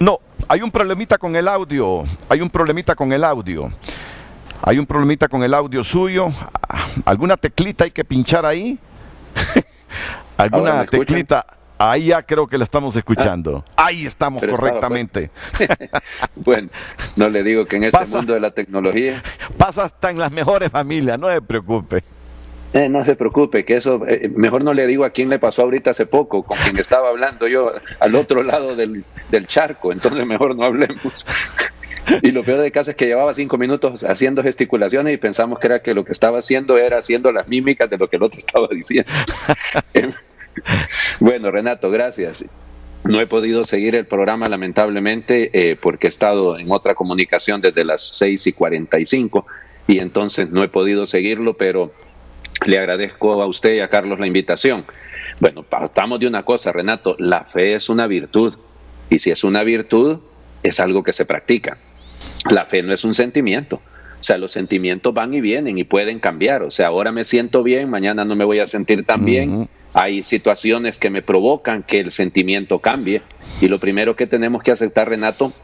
No, hay un problemita con el audio. Hay un problemita con el audio. Hay un problemita con el audio suyo. ¿Alguna teclita hay que pinchar ahí? ¿Ahora me ¿Alguna escuchan? teclita? Ahí ya creo que la estamos Ah, escuchando. Ahí estamos pero estaba pues. correctamente. Bueno, no le digo que en este Pasa, mundo de la tecnología, pasa hasta en las mejores familias, no se preocupe. no se preocupe, que eso, mejor no le digo a quién le pasó ahorita hace poco, con quien estaba hablando yo al otro lado del charco, entonces mejor no hablemos. Y lo peor del caso es que llevaba 5 minutos haciendo gesticulaciones y pensamos que era que lo que estaba haciendo era haciendo las mímicas de lo que el otro estaba diciendo. Bueno, Renato, gracias. No he podido seguir el programa lamentablemente porque he estado en otra comunicación desde las 6:45 y entonces no he podido seguirlo, pero le agradezco a usted y a Carlos la invitación. Bueno, partamos de una cosa, Renato, la fe es una virtud y si es una virtud es algo que se practica. La fe no es un sentimiento. O sea, los sentimientos van y vienen y pueden cambiar. O sea, ahora me siento bien, mañana no me voy a sentir tan bien. Hay situaciones que me provocan que el sentimiento cambie. Y lo primero que tenemos que aceptar, Renato,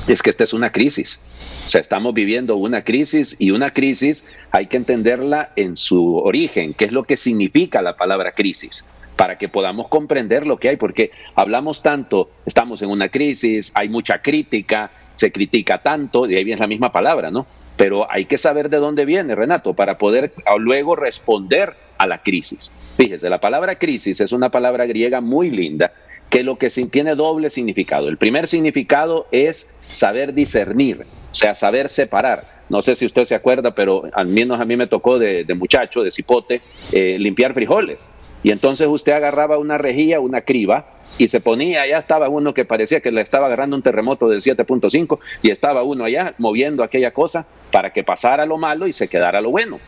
es que esta es una crisis. O sea, estamos viviendo una crisis y una crisis hay que entenderla en su origen, qué es lo que significa la palabra crisis, para que podamos comprender lo que hay, porque hablamos tanto, estamos en una crisis, hay mucha crítica, se critica tanto, y ahí viene la misma palabra, ¿no? Pero hay que saber de dónde viene, Renato, para poder luego responder a la crisis. Fíjese, la palabra crisis es una palabra griega muy linda, que lo que tiene doble significado. El primer significado es saber discernir, o sea, saber separar. No sé si usted se acuerda, pero al menos a mí me tocó de muchacho, de cipote, limpiar frijoles. Y entonces usted agarraba una rejilla, una criba, y se ponía, ya estaba uno que parecía que le estaba agarrando un terremoto del 7.5, y estaba uno allá moviendo aquella cosa para que pasara lo malo y se quedara lo bueno.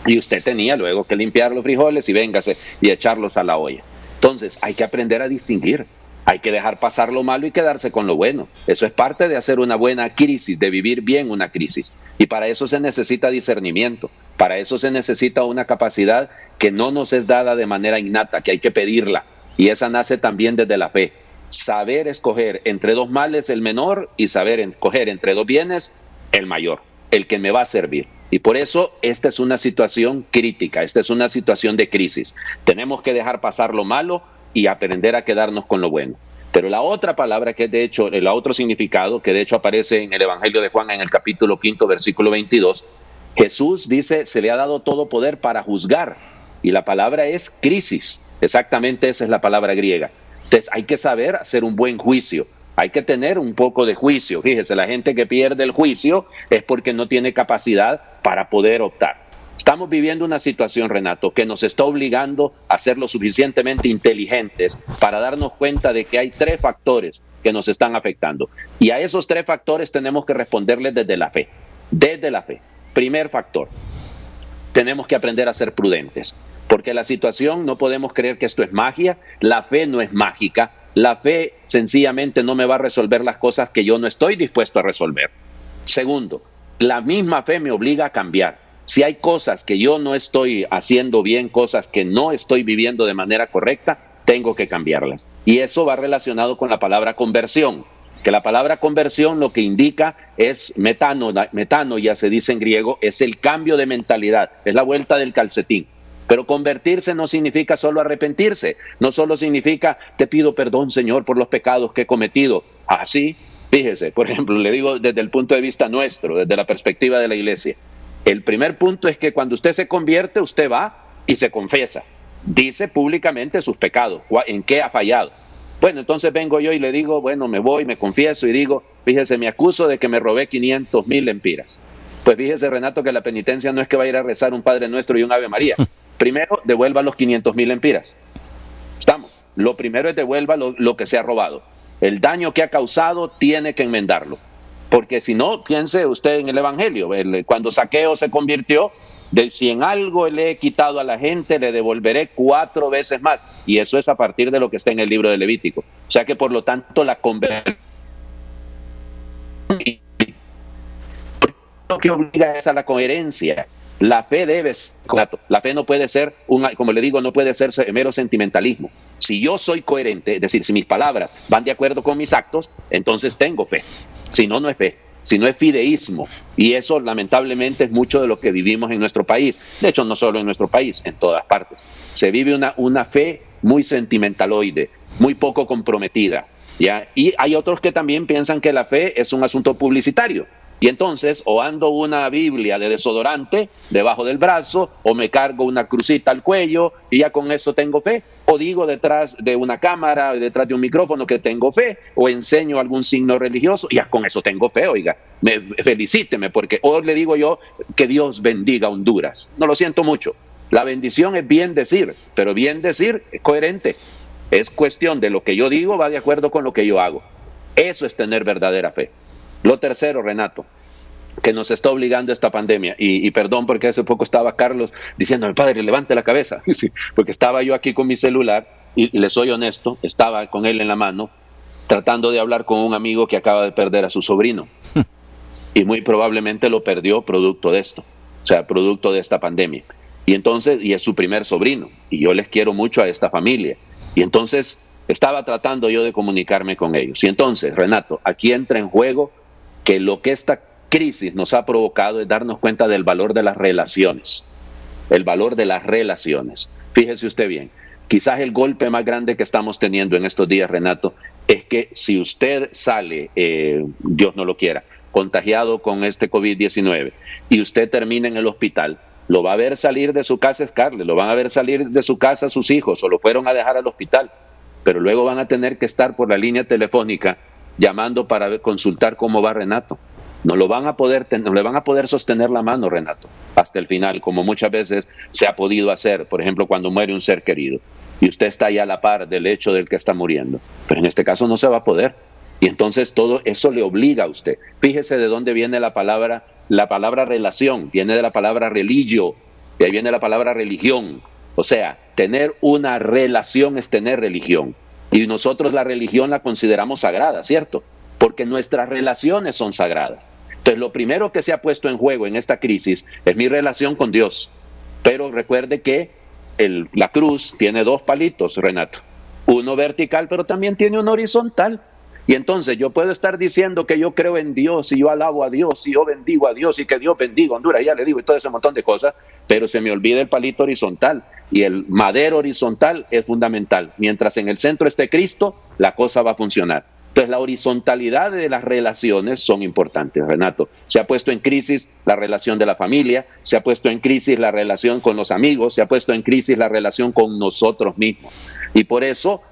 Y usted tenía luego que limpiar los frijoles y véngase y echarlos a la olla. Entonces hay que aprender a distinguir, hay que dejar pasar lo malo y quedarse con lo bueno. Eso es parte de hacer una buena crisis, de vivir bien una crisis. Y para eso se necesita discernimiento, para eso se necesita una capacidad que no nos es dada de manera innata, que hay que pedirla. Y esa nace también desde la fe. Saber escoger entre dos males el menor y saber escoger entre dos bienes el mayor, el que me va a servir. Y por eso esta es una situación crítica, esta es una situación de crisis. Tenemos que dejar pasar lo malo y aprender a quedarnos con lo bueno. Pero la otra palabra que es de hecho, el otro significado que de hecho aparece en el Evangelio de Juan en el capítulo 5, versículo 22, Jesús dice, se le ha dado todo poder para juzgar. Y la palabra es crisis, exactamente esa es la palabra griega. Entonces hay que saber hacer un buen juicio. Hay que tener un poco de juicio. Fíjese, la gente que pierde el juicio es porque no tiene capacidad para poder optar. Estamos viviendo una situación, Renato, que nos está obligando a ser lo suficientemente inteligentes para darnos cuenta de que hay 3 factores que nos están afectando. Y a esos 3 factores tenemos que responderles desde la fe. Desde la fe. Primer factor, tenemos que aprender a ser prudentes. Porque la situación, no podemos creer que esto es magia. La fe no es mágica. La fe sencillamente no me va a resolver las cosas que yo no estoy dispuesto a resolver. Segundo, la misma fe me obliga a cambiar. Si hay cosas que yo no estoy haciendo bien, cosas que no estoy viviendo de manera correcta, tengo que cambiarlas. Y eso va relacionado con la palabra conversión, que la palabra conversión lo que indica es metano ya se dice en griego, es el cambio de mentalidad, es la vuelta del calcetín. Pero convertirse no significa solo arrepentirse, no solo significa te pido perdón, Señor, por los pecados que he cometido. Así, fíjese, por ejemplo, le digo desde el punto de vista nuestro, desde la perspectiva de la iglesia. El primer punto es que cuando usted se convierte, usted va y se confiesa, dice públicamente sus pecados, en qué ha fallado. Bueno, entonces vengo yo y le digo, bueno, me voy, me confieso y digo, fíjese, me acuso de que me robé 500,000 lempiras. Pues fíjese, Renato, que la penitencia no es que va a ir a rezar un Padre Nuestro y un Ave María. Primero, devuelva los 500,000 lempiras. Estamos. Lo primero es devuelva lo que se ha robado. El daño que ha causado tiene que enmendarlo. Porque si no, piense usted en el Evangelio. Cuando Zaqueo se convirtió, si en algo le he quitado a la gente, le devolveré 4 veces más. Y eso es a partir de lo que está en el libro de Levítico. O sea que, por lo tanto, la conversión lo que obliga es a la coherencia. La fe debe ser, la fe no puede ser, como le digo, no puede ser mero sentimentalismo. Si yo soy coherente, es decir, si mis palabras van de acuerdo con mis actos, entonces tengo fe. Si no, no es fe. Si no, es fideísmo. Y eso, lamentablemente, es mucho de lo que vivimos en nuestro país. De hecho, no solo en nuestro país, en todas partes. Se vive una fe muy sentimentaloide, muy poco comprometida, ¿ya? Y hay otros que también piensan que la fe es un asunto publicitario. Y entonces, o ando una Biblia de desodorante debajo del brazo, o me cargo una crucita al cuello y ya con eso tengo fe. O digo detrás de una cámara, detrás de un micrófono que tengo fe, o enseño algún signo religioso y ya con eso tengo fe, oiga. Felicíteme, porque hoy le digo yo que Dios bendiga Honduras. No lo siento mucho. La bendición es bien decir, pero bien decir es coherente. Es cuestión de lo que yo digo, va de acuerdo con lo que yo hago. Eso es tener verdadera fe. Lo tercero, Renato, que nos está obligando esta pandemia, y perdón porque hace poco estaba Carlos diciéndome, padre, levante la cabeza, sí, porque estaba yo aquí con mi celular, y le soy honesto, estaba con él en la mano, tratando de hablar con un amigo que acaba de perder a su sobrino, y muy probablemente lo perdió producto de esto, o sea, producto de esta pandemia. Y entonces, y es su primer sobrino, y yo les quiero mucho a esta familia, y entonces estaba tratando yo de comunicarme con ellos. Y entonces, Renato, aquí entra en juego que lo que esta crisis nos ha provocado es darnos cuenta del valor de las relaciones. El valor de las relaciones. Fíjese usted bien, quizás el golpe más grande que estamos teniendo en estos días, Renato, es que si usted sale, Dios no lo quiera, contagiado con este COVID-19 y usted termina en el hospital, lo va a ver salir de su casa Scarlett, lo van a ver salir de su casa sus hijos o lo fueron a dejar al hospital, pero luego van a tener que estar por la línea telefónica llamando para consultar cómo va Renato. No le van a poder sostener la mano, Renato, hasta el final, como muchas veces se ha podido hacer, por ejemplo, cuando muere un ser querido y usted está ahí a la par del hecho del que está muriendo. Pero en este caso no se va a poder. Y entonces todo eso le obliga a usted. Fíjese de dónde viene la palabra relación, viene de la palabra religio, de ahí viene la palabra religión. O sea, tener una relación es tener religión. Y nosotros la religión la consideramos sagrada, ¿cierto? Porque nuestras relaciones son sagradas. Entonces, lo primero que se ha puesto en juego en esta crisis es mi relación con Dios. Pero recuerde que la cruz tiene dos palitos, Renato. Uno vertical, pero también tiene uno horizontal. Y entonces yo puedo estar diciendo que yo creo en Dios y yo alabo a Dios y yo bendigo a Dios y que Dios bendiga a Honduras, ya le digo, y todo ese montón de cosas, pero se me olvida el palito horizontal y el madero horizontal es fundamental. Mientras en el centro esté Cristo, la cosa va a funcionar. Entonces la horizontalidad de las relaciones son importantes, Renato. Se ha puesto en crisis la relación de la familia, se ha puesto en crisis la relación con los amigos, se ha puesto en crisis la relación con nosotros mismos. Y por eso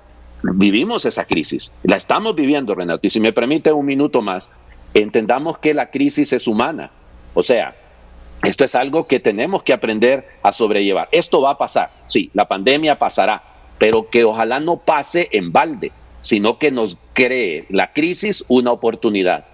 vivimos esa crisis, la estamos viviendo, Renato. Y si me permite un minuto más, entendamos que la crisis es humana. O sea, esto es algo que tenemos que aprender a sobrellevar. Esto va a pasar, sí, la pandemia pasará, pero que ojalá no pase en balde, sino que nos cree la crisis una oportunidad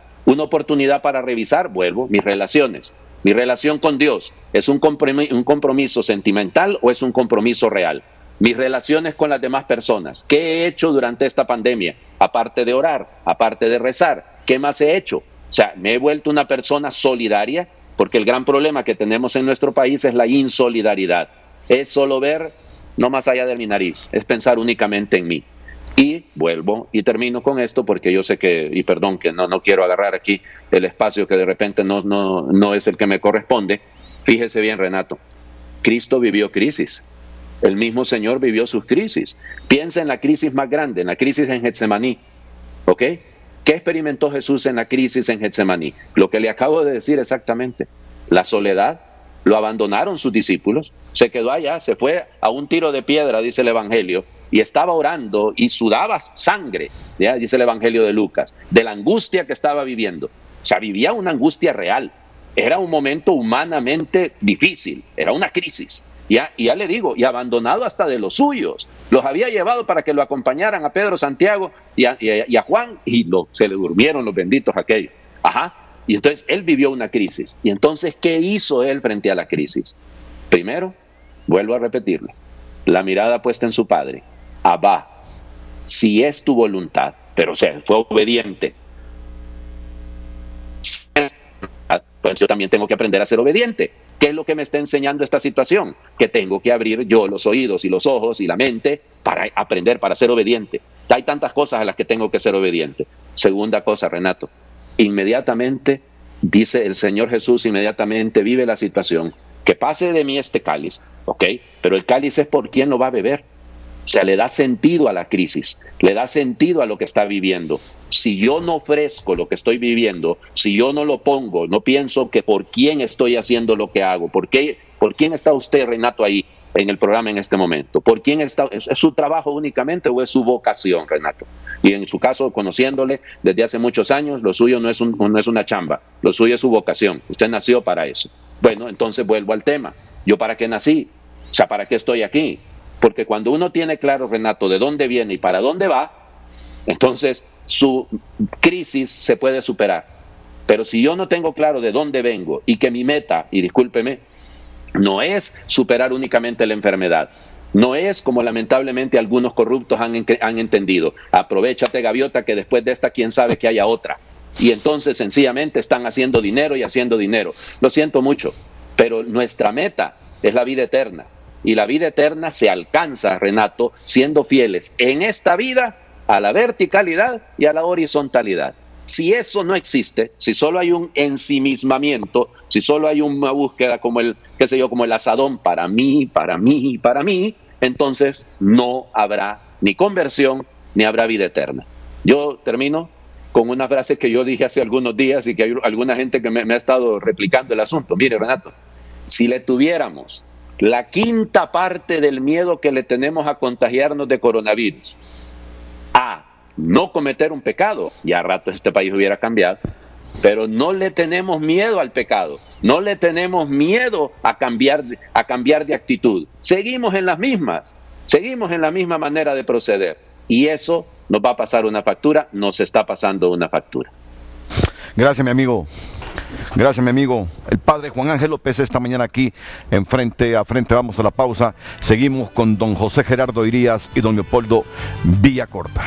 para revisar, vuelvo, mis relaciones. Mi relación con Dios, ¿es un compromiso sentimental o es un compromiso real? Mis relaciones con las demás personas, ¿qué he hecho durante esta pandemia? Aparte de orar, aparte de rezar, ¿qué más he hecho? O sea, me he vuelto una persona solidaria, porque el gran problema que tenemos en nuestro país es la insolidaridad. Es solo ver no más allá de mi nariz, es pensar únicamente en mí. Y vuelvo y termino con esto porque yo sé que, y perdón que no quiero agarrar aquí el espacio que de repente no es el que me corresponde. Fíjese bien, Renato, Cristo vivió crisis. El mismo Señor vivió sus crisis. Piensa en la crisis más grande, en la crisis en Getsemaní. ¿Ok? ¿Qué experimentó Jesús en la crisis en Getsemaní? Lo que le acabo de decir exactamente. La soledad, lo abandonaron sus discípulos, se quedó allá, se fue a un tiro de piedra, dice el Evangelio, y estaba orando y sudaba sangre, ¿ya? Dice el Evangelio de Lucas, de la angustia que estaba viviendo. O sea, vivía una angustia real. Era un momento humanamente difícil, era una crisis. Y ya le digo, y abandonado hasta de los suyos. Los había llevado para que lo acompañaran a Pedro, Santiago y a Juan, y se le durmieron los benditos aquellos. Y entonces él vivió una crisis. Y entonces, ¿qué hizo él frente a la crisis? Primero, vuelvo a repetirle, la mirada puesta en su padre. Abba, si es tu voluntad, pero o sea, fue obediente. Pues yo también tengo que aprender a ser obediente. ¿Qué es lo que me está enseñando esta situación? Que tengo que abrir yo los oídos y los ojos y la mente para aprender, para ser obediente. Hay tantas cosas a las que tengo que ser obediente. Segunda cosa, Renato, inmediatamente, dice el Señor Jesús, inmediatamente vive la situación. Que pase de mí este cáliz, ¿ok? Pero el cáliz es por quién lo va a beber. O sea, le da sentido a la crisis, le da sentido a lo que está viviendo. Si yo no ofrezco lo que estoy viviendo, si yo no lo pongo, no pienso que por quién estoy haciendo lo que hago, por quién está usted, Renato, ahí en el programa en este momento, por quién está, ¿es su trabajo únicamente o es su vocación, Renato? Y en su caso, conociéndole desde hace muchos años, lo suyo no es una chamba, lo suyo es su vocación, usted nació para eso. Bueno, entonces vuelvo al tema, ¿yo para qué nací? O sea, ¿para qué estoy aquí? Porque cuando uno tiene claro, Renato, de dónde viene y para dónde va, entonces su crisis se puede superar. Pero si yo no tengo claro de dónde vengo y que mi meta, y discúlpeme, no es superar únicamente la enfermedad, no es como lamentablemente algunos corruptos han entendido, aprovéchate, gaviota, que después de esta quién sabe que haya otra. Y entonces sencillamente están haciendo dinero y haciendo dinero. Lo siento mucho, pero nuestra meta es la vida eterna. Y la vida eterna se alcanza, Renato, siendo fieles en esta vida a la verticalidad y a la horizontalidad. Si eso no existe, si solo hay un ensimismamiento, si solo hay una búsqueda como el asadón para mí, entonces no habrá ni conversión ni habrá vida eterna. Yo termino con una frase que yo dije hace algunos días y que hay alguna gente que me ha estado replicando el asunto. Mire, Renato, si le tuviéramos la quinta parte del miedo que le tenemos a contagiarnos de coronavirus, a no cometer un pecado, ya a rato este país hubiera cambiado, pero no le tenemos miedo al pecado, no le tenemos miedo a cambiar de actitud. Seguimos en la misma manera de proceder y eso nos va a pasar una factura, nos está pasando una factura. Gracias, mi amigo. Gracias, mi amigo. El padre Juan Ángel López esta mañana aquí en Frente a Frente. Vamos a la pausa. Seguimos con don José Gerardo Irías y don Leopoldo Villacorta.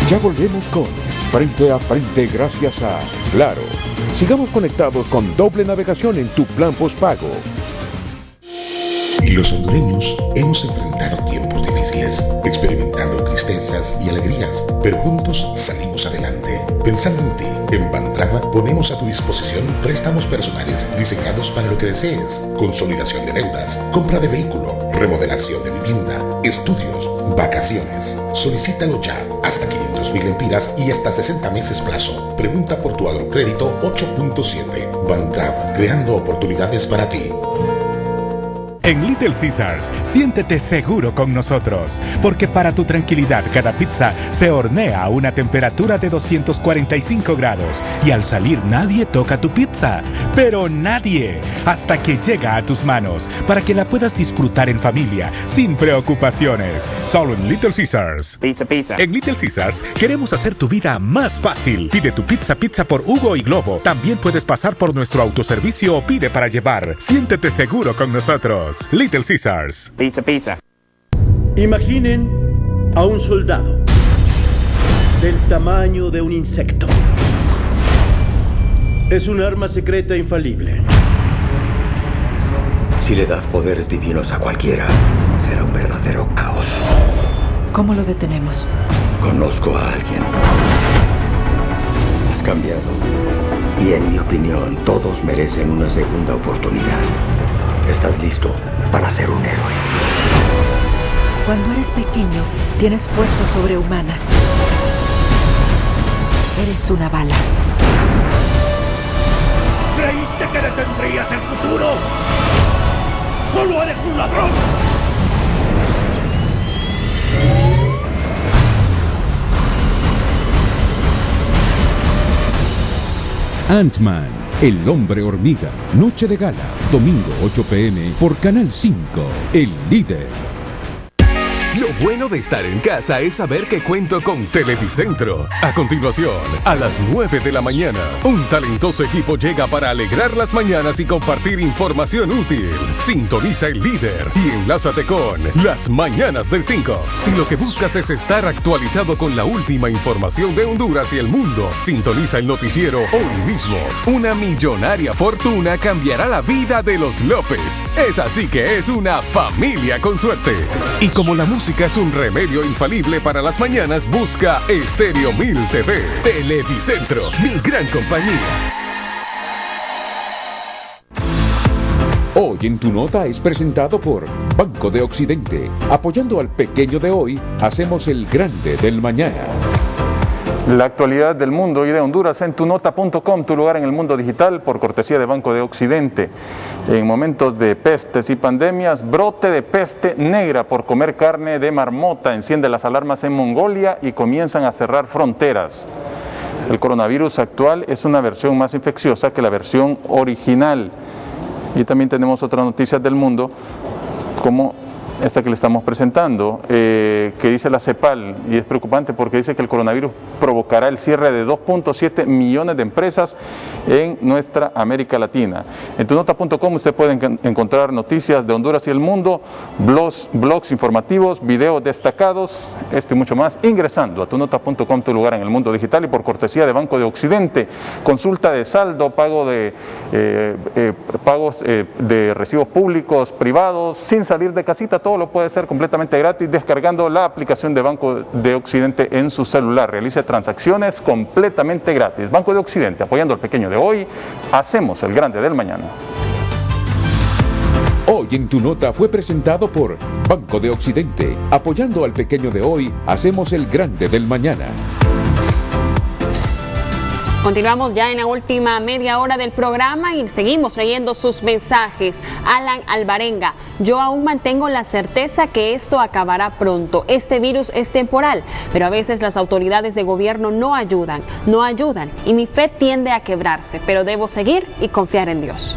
Ya volvemos con Frente a Frente gracias a Claro. Sigamos conectados con doble navegación en tu plan postpago. Los hondureños hemos enfrentado tiempos difíciles, experimentando tristezas y alegrías, pero juntos salimos adelante. Pensando en ti, en Bantrava ponemos a tu disposición préstamos personales diseñados para lo que desees: consolidación de deudas, compra de vehículo, remodelación de vivienda, estudios, vacaciones. Solicítalo ya, hasta 500,000 lempiras y hasta 60 meses plazo. Pregunta por tu agrocrédito 8.7. Bantrava, creando oportunidades para ti. En Little Caesars, siéntete seguro con nosotros, porque para tu tranquilidad cada pizza se hornea a una temperatura de 245 grados y al salir nadie toca tu pizza, pero nadie, hasta que llega a tus manos, para que la puedas disfrutar en familia, sin preocupaciones. Solo en Little Caesars. Pizza, pizza. En Little Caesars queremos hacer tu vida más fácil. Pide tu pizza por Hugo y Globo. También puedes pasar por nuestro autoservicio o pide para llevar. Siéntete seguro con nosotros. Little Caesars. Pizza, pizza. Imaginen a un soldado del tamaño de un insecto. Es un arma secreta infalible. Si le das poderes divinos a cualquiera, será un verdadero caos. ¿Cómo lo detenemos? Conozco a alguien. Has cambiado. Y en mi opinión, todos merecen una segunda oportunidad. ¿Estás listo para ser un héroe? Cuando eres pequeño, tienes fuerza sobrehumana. Eres una bala. ¿Creíste que detendrías el futuro? ¡Solo eres un ladrón! Ant-Man, el hombre hormiga. Noche de gala, domingo 8 p.m. por Canal 5, El Líder. Lo bueno de estar en casa es saber que cuento con Televicentro. A continuación, a las 9 de la mañana, un talentoso equipo llega para alegrar las mañanas y compartir información útil. Sintoniza el líder y enlázate con Las Mañanas del 5. Si lo que buscas es estar actualizado con la última información de Honduras y el mundo, sintoniza el noticiero hoy mismo. Una millonaria fortuna cambiará la vida de los López. Es así que es una familia con suerte. Y como la música es un remedio infalible para las mañanas, busca Estéreo 1000 TV. Televicentro, mi gran compañía. Hoy en Tu Nota es presentado por Banco de Occidente. Apoyando al pequeño de hoy, hacemos el grande del mañana. La actualidad del mundo y de Honduras en tunota.com, tu lugar en el mundo digital, por cortesía de Banco de Occidente. En momentos de pestes y pandemias, brote de peste negra por comer carne de marmota enciende las alarmas en Mongolia y comienzan a cerrar fronteras. El coronavirus actual es una versión más infecciosa que la versión original. Y también tenemos otras noticias del mundo, como esta que le estamos presentando, que dice la CEPAL, y es preocupante porque dice que el coronavirus provocará el cierre de 2.7 millones de empresas en nuestra América Latina. En tunota.com usted puede encontrar noticias de Honduras y el mundo, blogs informativos, videos destacados, esto y mucho más, ingresando a tunota.com, tu lugar en el mundo digital, y por cortesía de Banco de Occidente. Consulta de saldo, pago de pagos de recibos públicos, privados, sin salir de casita. Todo lo puede hacer completamente gratis descargando la aplicación de Banco de Occidente en su celular. Realice transacciones completamente gratis. Banco de Occidente, apoyando al pequeño de hoy, hacemos el grande del mañana. Hoy en Tu Nota fue presentado por Banco de Occidente. Apoyando al pequeño de hoy, hacemos el grande del mañana. Continuamos ya en la última media hora del programa y seguimos leyendo sus mensajes. Alan Alvarenga: yo aún mantengo la certeza que esto acabará pronto. Este virus es temporal, pero a veces las autoridades de gobierno no ayudan y mi fe tiende a quebrarse, pero debo seguir y confiar en Dios.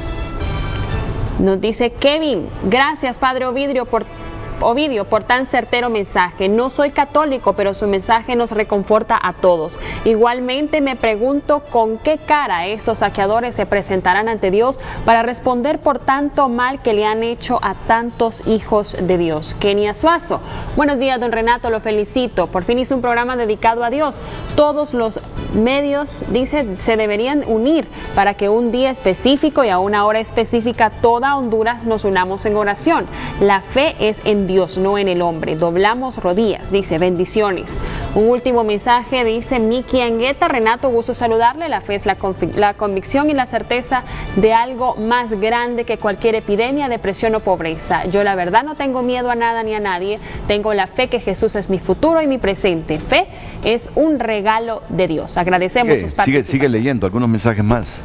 Nos dice Kevin: gracias Padre Ovidio por tan certero mensaje. No soy católico, pero su mensaje nos reconforta a todos. Igualmente me pregunto con qué cara esos saqueadores se presentarán ante Dios para responder por tanto mal que le han hecho a tantos hijos de Dios. Kenia Suazo: buenos días, don Renato, lo felicito. Por fin hizo un programa dedicado a Dios. Todos los medios, dice, se deberían unir para que un día específico y a una hora específica toda Honduras nos unamos en oración. La fe es en Dios, no en el hombre. Doblamos rodillas, dice, bendiciones. Un último mensaje, dice Miki Angueta: Renato, gusto saludarle. La fe es la convicción y la certeza de algo más grande que cualquier epidemia, depresión o pobreza. Yo la verdad no tengo miedo a nada ni a nadie. Tengo la fe que Jesús es mi futuro y mi presente. Fe es un regalo de Dios. Agradecemos sus participaciones. Sigue leyendo algunos mensajes más.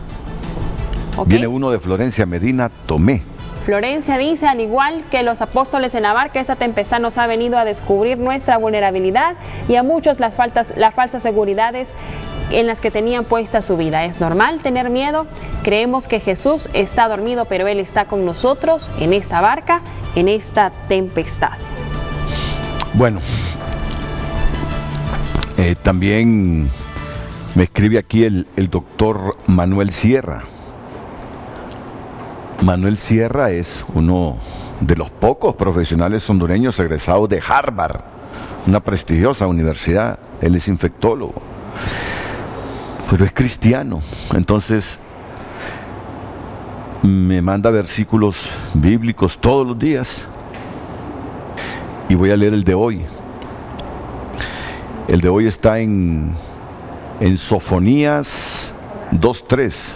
Okay. Viene uno de Florencia Medina Tomé. Florencia dice: al igual que los apóstoles en la barca, esta tempestad nos ha venido a descubrir nuestra vulnerabilidad y a muchos las falsas seguridades en las que tenían puesta su vida. Es normal tener miedo. Creemos que Jesús está dormido, pero Él está con nosotros en esta barca, en esta tempestad. Bueno, también me escribe aquí el doctor Manuel Sierra. Manuel Sierra es uno de los pocos profesionales hondureños egresados de Harvard, una prestigiosa universidad. Él es infectólogo, pero es cristiano. Entonces me manda versículos bíblicos todos los días y voy a leer el de hoy. El de hoy está en Sofonías 2:3.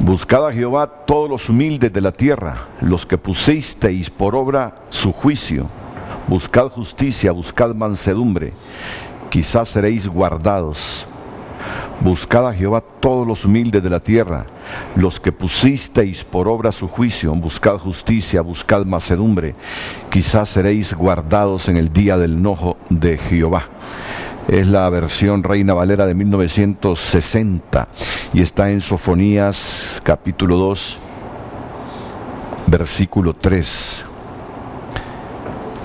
Buscad a Jehová todos los humildes de la tierra, los que pusisteis por obra su juicio. Buscad justicia, buscad mansedumbre, quizás seréis guardados. Buscad a Jehová todos los humildes de la tierra, los que pusisteis por obra su juicio. Buscad justicia, buscad mansedumbre, quizás seréis guardados en el día del enojo de Jehová. Es la versión Reina Valera de 1960 y está en Sofonías capítulo 2, versículo 3.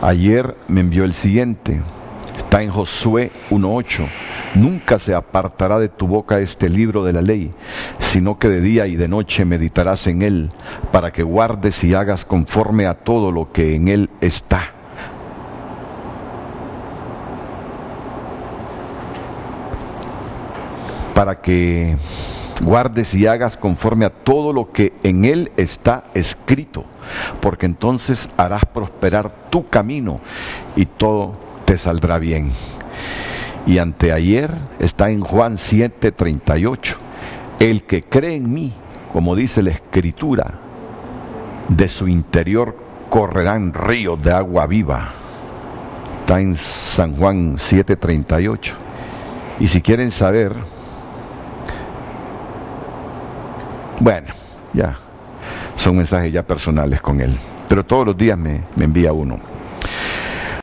Ayer me envió el siguiente. Está en Josué 1:8. Nunca se apartará de tu boca este libro de la ley, sino que de día y de noche meditarás en él, para que guardes y hagas conforme a todo lo que en él está. Para que guardes y hagas conforme a todo lo que en él está escrito, porque entonces harás prosperar tu camino y todo te saldrá bien. Y anteayer está en Juan 7:38. El que cree en mí, como dice la Escritura, de su interior correrán ríos de agua viva. Está en San Juan 7:38. Y si quieren saber, bueno, ya son mensajes ya personales con él, pero todos los días me envía uno.